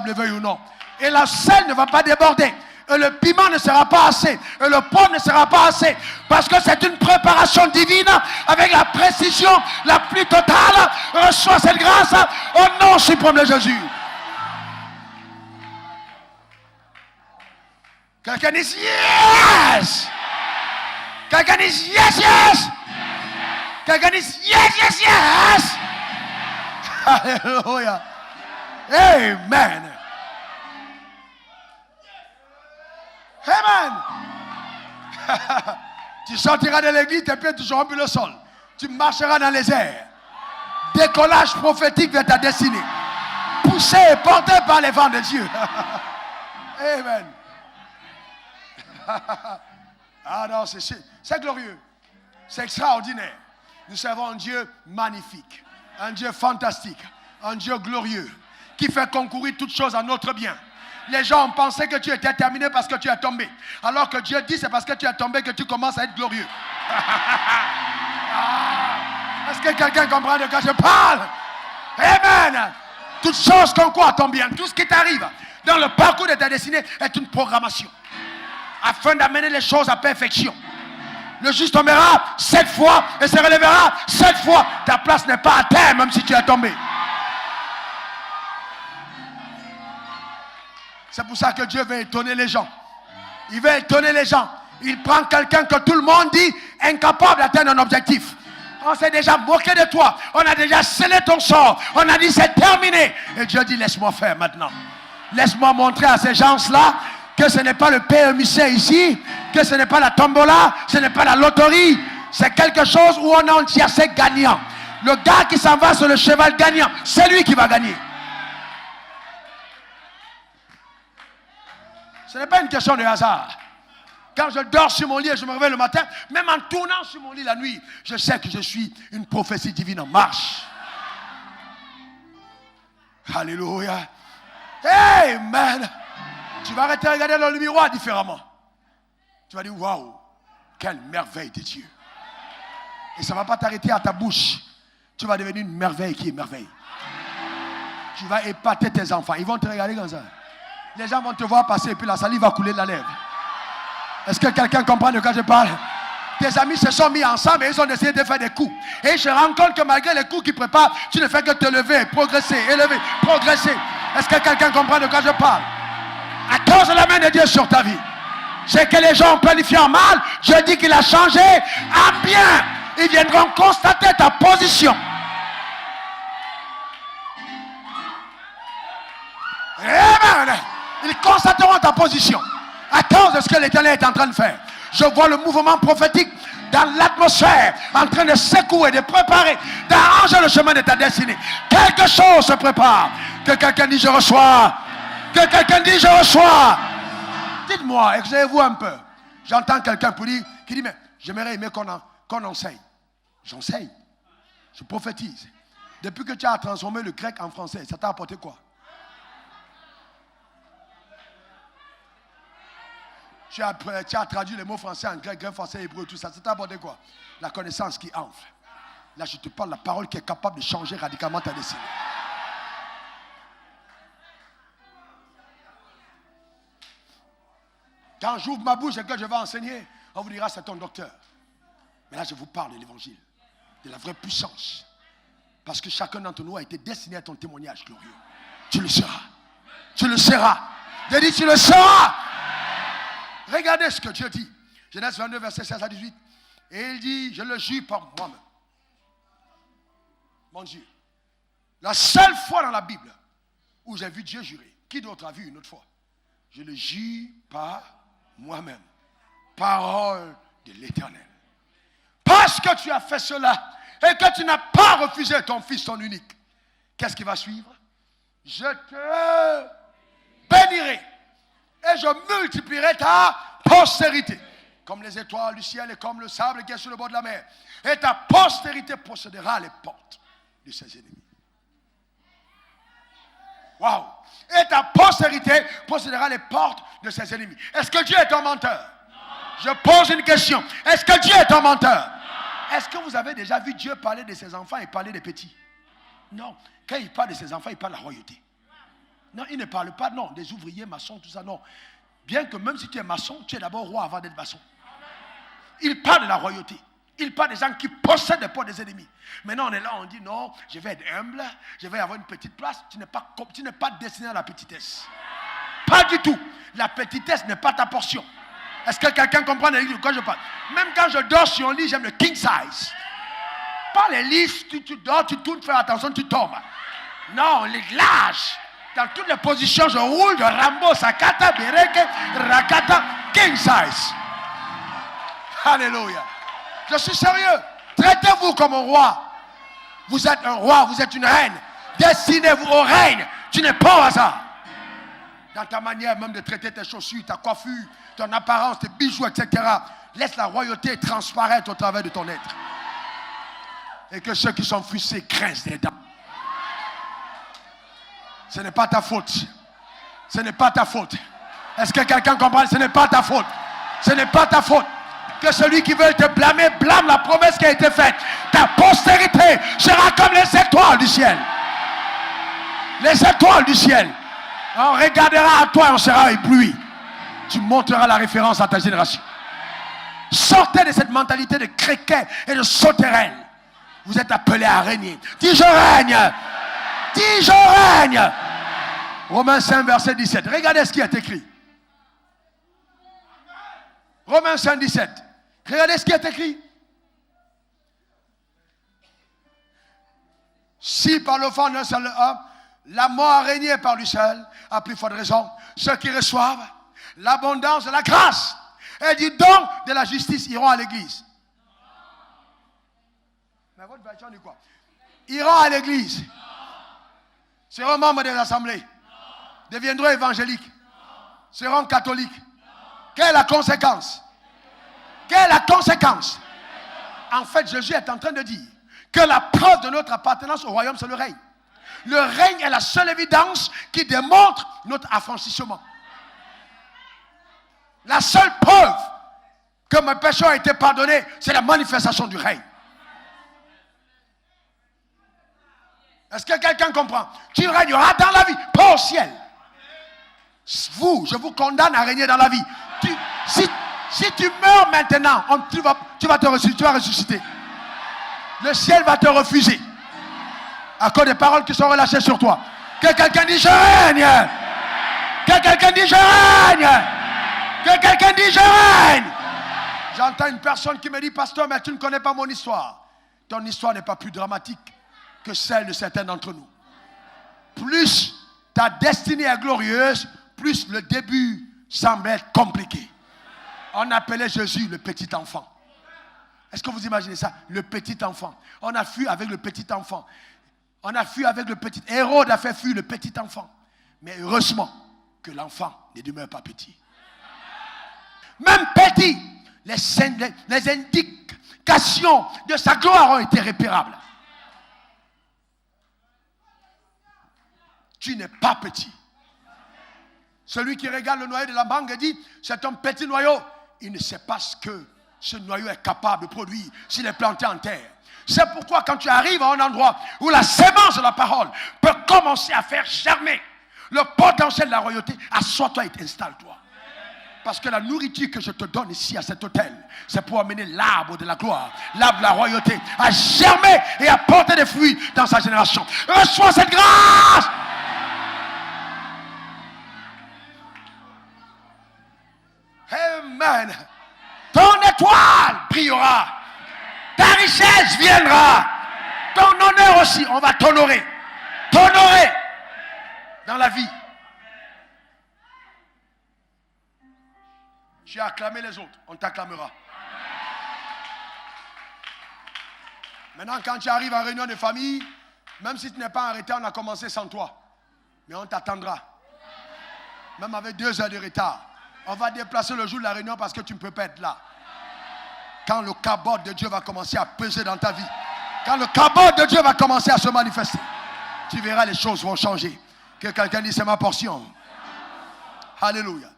le veuille ou non. Et la sel ne va pas déborder. Et le piment ne sera pas assez. Et le poivre ne sera pas assez. Parce que c'est une préparation divine avec la précision la plus totale. Reçois cette grâce au nom suprême de Jésus. Quelqu'un dit yes. Quelqu'un dit yes, yes. Quelqu'un dit yes, yes, yes. Alléluia. Amen. Amen. Tu sortiras de l'église, tes pieds toucheront plus le sol. Tu marcheras dans les airs. Décollage prophétique vers ta destinée. Poussé et porté par les vents de Dieu. Amen. Ah non, c'est glorieux. C'est extraordinaire. Nous servons un Dieu magnifique. Un Dieu fantastique. Un Dieu glorieux. Qui fait concourir toutes choses à notre bien. Les gens ont pensé que tu étais terminé parce que tu es tombé. Alors que Dieu dit c'est parce que tu es tombé que tu commences à être glorieux. Est-ce que quelqu'un comprend de quoi je parle? Amen. Toutes choses concourent à ton bien. Tout ce qui t'arrive dans le parcours de ta destinée est une programmation. Afin d'amener les choses à perfection. Le juste tombera 7 fois et se relèvera 7 fois. Ta place n'est pas à terre même si tu es tombé. C'est pour ça que Dieu veut étonner les gens. Il veut étonner les gens. Il prend quelqu'un que tout le monde dit incapable d'atteindre un objectif. On s'est déjà moqué de toi. On a déjà scellé ton sort. On a dit c'est terminé. Et Dieu dit laisse-moi faire maintenant. Laisse-moi montrer à ces gens-là que ce n'est pas le PMUC ici, que ce n'est pas la tombola, ce n'est pas la loterie. C'est quelque chose où on a un tiercé gagnant. Le gars qui s'en va sur le cheval gagnant, c'est lui qui va gagner. Ce n'est pas une question de hasard. Quand je dors sur mon lit et je me réveille le matin, même en tournant sur mon lit la nuit, je sais que je suis une prophétie divine en marche. Alléluia. Amen. Tu vas arrêter de regarder dans le miroir différemment. Tu vas dire, waouh, quelle merveille de Dieu. Et ça ne va pas t'arrêter à ta bouche. Tu vas devenir une merveille qui est merveille. Tu vas épater tes enfants. Ils vont te regarder comme ça. Les gens vont te voir passer et puis la salive va couler de la lèvre. Est-ce que quelqu'un comprend de quoi je parle? Tes amis se sont mis ensemble et ils ont décidé de faire des coups. Et je rends compte que malgré les coups qu'ils préparent, tu ne fais que te lever, progresser, élever, progresser. Est-ce que quelqu'un comprend de quoi je parle? À cause de la main de Dieu sur ta vie. C'est que les gens ont planifié en mal. Dieu dit qu'il a changé en bien. Ils viendront constater ta position. Amen. Ils constateront ta position à cause de ce que l'Éternel est en train de faire. Je vois le mouvement prophétique dans l'atmosphère en train de secouer, de préparer, d'arranger le chemin de ta destinée. Quelque chose se prépare. Que quelqu'un dise je reçois. Que quelqu'un dise je reçois. Dites-moi, exercez-vous un peu. J'entends quelqu'un qui dit mais j'aimerais aimer qu'on enseigne. J'enseigne. Je prophétise. Depuis que tu as transformé le grec en français, ça t'a apporté quoi? Tu as traduit les mots français en grec, grec, français, hébreu, tout ça. Ça t'a apporté quoi? La connaissance qui enfle. Là, je te parle de la parole qui est capable de changer radicalement ta destinée. Quand j'ouvre ma bouche et que je vais enseigner, on vous dira c'est ton docteur. Mais là, je vous parle de l'évangile, de la vraie puissance. Parce que chacun d'entre nous a été destiné à ton témoignage glorieux. Tu le seras. Tu le seras. J'ai dit tu le seras. Regardez ce que Dieu dit. Genèse 22, verset 16 à 18. Et il dit, je le jure par moi-même. Mon Dieu. La seule fois dans la Bible où j'ai vu Dieu jurer. Qui d'autre a vu une autre fois? Je le jure par moi-même. Parole de l'Éternel. Parce que tu as fait cela et que tu n'as pas refusé ton fils, ton unique. Qu'est-ce qui va suivre? Je te bénirai. Et je multiplierai ta postérité. Comme les étoiles du ciel et comme le sable qui est sur le bord de la mer. Et ta postérité possédera les portes de ses ennemis. Waouh! Et ta postérité possédera les portes de ses ennemis. Est-ce que Dieu est un menteur? Non. Je pose une question. Est-ce que Dieu est un menteur? Non. Est-ce que vous avez déjà vu Dieu parler de ses enfants et parler des petits? Non. Quand il parle de ses enfants, il parle de la royauté. Non, il ne parle pas, non, des ouvriers, maçons, tout ça, non. Bien que même si tu es maçon, tu es d'abord roi avant d'être maçon. Il parle de la royauté. Il parle des gens qui possèdent des portes des ennemis. Maintenant, on est là, on dit non, je vais être humble, je vais avoir une petite place. Tu n'es pas destiné à la petitesse. Pas du tout. La petitesse n'est pas ta portion. Est-ce que quelqu'un comprend de quoi je parle? Même quand je dors sur un lit, j'aime le king size. Pas les lits, tu dors, tu tournes, fais attention, tu tombes. Non, les larges. Dans toutes les positions, je roule, je rambo, sakata, bereke, rakata, king size. Alléluia. Je suis sérieux. Traitez-vous comme un roi. Vous êtes un roi, vous êtes une reine. Destinez-vous au règne. Tu n'es pas au hasard. Dans ta manière même de traiter tes chaussures, ta coiffure, ton apparence, tes bijoux, etc. Laisse la royauté transparaître au travers de ton être. Et que ceux qui sont frustrés grincent des dents. Ce n'est pas ta faute. Ce n'est pas ta faute. Est-ce que quelqu'un comprend? Ce n'est pas ta faute. Ce n'est pas ta faute. Que celui qui veut te blâmer, blâme la promesse qui a été faite. Ta postérité sera comme les étoiles du ciel. Les étoiles du ciel. On regardera à toi et on sera ébloui. Tu montreras la référence à ta génération. Sortez de cette mentalité de créquet et de sauterelle. Vous êtes appelés à régner. Dis je règne. Dis je règne. Romains 5 verset 17. Regardez ce qui est écrit. Romains 5 17. Regardez ce qui est écrit. Si par l'offense d'un seul homme, la mort a régné par lui seul, à plus forte raison, ceux qui reçoivent l'abondance de la grâce et du don de la justice iront à l'église. Mais votre version dit quoi? Iront à l'église. Seront membres des assemblées. Deviendront évangéliques. Seront catholiques. Quelle est la conséquence? Quelle est la conséquence? En fait, Jésus est en train de dire que la preuve de notre appartenance au royaume, c'est le règne. Le règne est la seule évidence qui démontre notre affranchissement. La seule preuve que mes péchés ont été pardonnés, c'est la manifestation du règne. Est-ce que quelqu'un comprend? Tu régneras dans la vie, pas au ciel. Vous, je vous condamne à régner dans la vie. Si tu meurs maintenant, tu vas ressusciter. Le ciel va te refuser. À cause des paroles qui sont relâchées sur toi. Que quelqu'un dise je règne. Que quelqu'un dise je règne. Que quelqu'un dise je règne. J'entends une personne qui me dit pasteur, mais tu ne connais pas mon histoire. Ton histoire n'est pas plus dramatique que celle de certains d'entre nous. Plus ta destinée est glorieuse, plus le début semble être compliqué. On appelait Jésus le petit enfant. Est-ce que vous imaginez ça? Le petit enfant. On a fui avec le petit enfant. On a fui avec le petit. Hérode a fait fuir le petit enfant. Mais heureusement que l'enfant ne demeure pas petit. Même petit, les indications de sa gloire ont été réparables. Tu n'es pas petit. Celui qui regarde le noyau de la mangue dit, c'est un petit noyau. Il ne sait pas ce que ce noyau est capable de produire s'il est planté en terre. C'est pourquoi quand tu arrives à un endroit où la sémence de la parole peut commencer à faire germer le potentiel de la royauté, assois-toi et installe-toi. Parce que la nourriture que je te donne ici à cet hôtel, c'est pour amener l'arbre de la gloire, l'arbre de la royauté, à germer et à porter des fruits dans sa génération. Reçois cette grâce! Amen. Ton étoile brillera. Ta richesse viendra. Ton honneur aussi. On va t'honorer. T'honorer dans la vie. Tu as acclamé les autres. On t'acclamera. Maintenant, quand tu arrives en réunion de famille, même si tu n'es pas en retard, on a commencé sans toi. Mais on t'attendra. Même avec 2 heures de retard. On va déplacer le jour de la réunion parce que tu ne peux pas être là. Quand le cabot de Dieu va commencer à peser dans ta vie, quand le cabot de Dieu va commencer à se manifester, tu verras les choses vont changer. Que quelqu'un dise c'est ma portion. Alléluia.